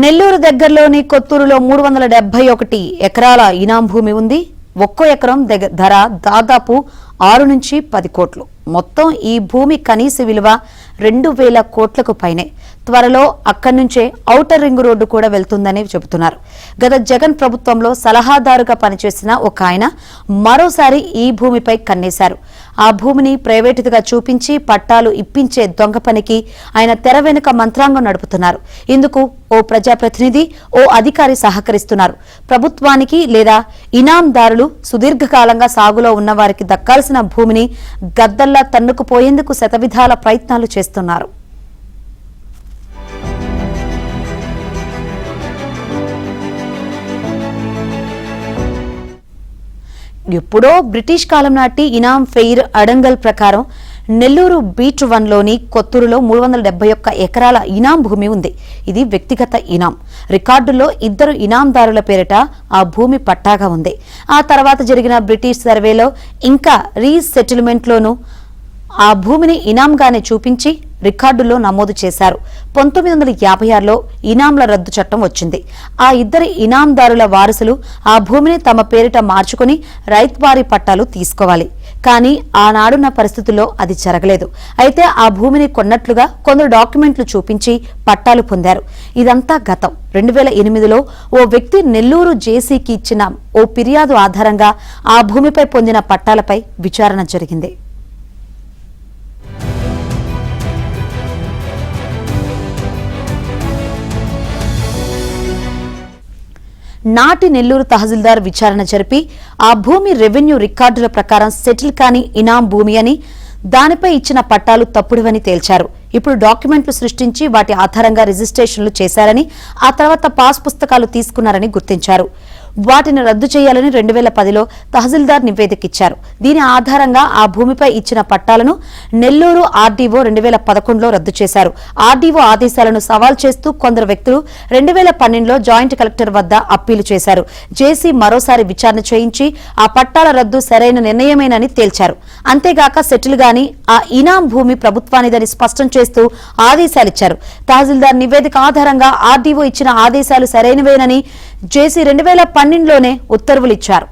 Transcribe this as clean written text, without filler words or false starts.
నెల్లూరు దగ్గరలోని కొత్తూరులో 371 ఎకరాల ఇనాం భూమి ఉంది. ఒక్కో ఎకరం ధర దాదాపు 6 నుంచి 10 కోట్లు. మొత్తం ఈ భూమి కనీస విలువ 2000 కోట్లకు పైనే. త్వరలో అక్కడి నుంచే ఔటర్ రింగ్ రోడ్డు కూడా వెళ్తుందని చెబుతున్నారు. గత జగన్ ప్రభుత్వంలో సలహాదారుగా పనిచేసిన ఒక ఆయన మరోసారి ఈ భూమిపై కన్నేశారు. ఆ భూమిని ప్రైవేటుగా చూపించి పట్టాలు ఇప్పించే దొంగ పనికి ఆయన తెర వెనుక మంత్రాంగం నడుపుతున్నారు. ఇందుకు ఓ ప్రజాప్రతినిధి, ఓ అధికారి సహకరిస్తున్నారు. ప్రభుత్వానికి లేదా ఇనాందారులు సుదీర్ఘకాలంగా సాగులో ఉన్న వారికి దక్కాల్సిన భూమిని గద్దల్లా తన్నుకుపోయేందుకు శతవిధాల ప్రయత్నాలు చేస్తున్నారు. ఎప్పుడో బ్రిటిష్ కాలం నాటి ఇనాం ఫెయిర్ అడంగల్ ప్రకారం నెల్లూరు బీచ్ 1లోని కొత్తూరులో 371 ఎకరాల ఇనాం భూమి ఉంది. ఇది వ్యక్తిగత ఇనాం. రికార్డుల్లో 2 ఇనాందారుల పేరిట ఆ భూమి పట్టాగా ఉంది. ఆ తర్వాత జరిగిన బ్రిటిష్ సర్వేలో ఇంకా రీసెటిల్మెంట్లోనూ ఆ భూమిని ఇనాంగానే చూపించి రికార్డుల్లో నమోదు చేశారు. 1956లో ఇనాంల రద్దు చట్టం వచ్చింది. ఆ 2 ఇనాందారుల వారసులు ఆ భూమిని తమ పేరిట మార్చుకుని రైతువారీ పట్టాలు తీసుకోవాలి. కానీ ఆనాడున్న పరిస్థితుల్లో అది జరగలేదు. అయితే ఆ భూమిని కొన్నట్లుగా కొందరు డాక్యుమెంట్లు చూపించి పట్టాలు పొందారు. ఇదంతా గతం. 2008లో ఓ వ్యక్తి నెల్లూరు జేసీకి ఇచ్చిన ఓ ఫిర్యాదు ఆధారంగా ఆ భూమిపై పొందిన పట్టాలపై విచారణ జరిగింది. నాటి నెల్లూరు తహసీల్దార్ విచారణ జరిపి ఆ భూమి రెవెన్యూ రికార్డుల ప్రకారం సెటిల్ కాని ఇనాం భూమి అని, దానిపై ఇచ్చిన పట్టాలు తప్పుడువని తేల్చారు. ఇప్పుడు డాక్యుమెంట్లు సృష్టించి వాటి ఆధారంగా రిజిస్ట్రేషన్లు చేశారని, ఆ తర్వాత పాస్ పుస్తకాలు తీసుకున్నారని గుర్తించారు. వాటిని రద్దు చేయాలని 2010లో తహసీల్దార్ నివేదిక ఇచ్చారు. దీని ఆధారంగా ఆ భూమిపై ఇచ్చిన పట్టాలను నెల్లూరు ఆర్డీఓ 2011లో రద్దు చేశారు. ఆర్డీఓ ఆదేశాలను సవాల్ చేస్తూ కొందరు వ్యక్తులు 2012లో జాయింట్ కలెక్టర్ వద్ద అప్పీలు చేశారు. జేసీ మరోసారి విచారణ చేయించి ఆ పట్టాల రద్దు సరైన నిర్ణయమేనని తేల్చారు. అంతేగాక సెటిల్ గాని ఆ ఇనాం భూమి ప్రభుత్వానిదని స్పష్టం చేస్తూ ఆదేశాలిచ్చారు. తహసీల్దార్ నివేదిక ఆధారంగా ఆర్డీఓ ఇచ్చిన ఆదేశాలు సరైనవేనని జేసీ 2012లోనే ఉత్తర్వులిచ్చారు.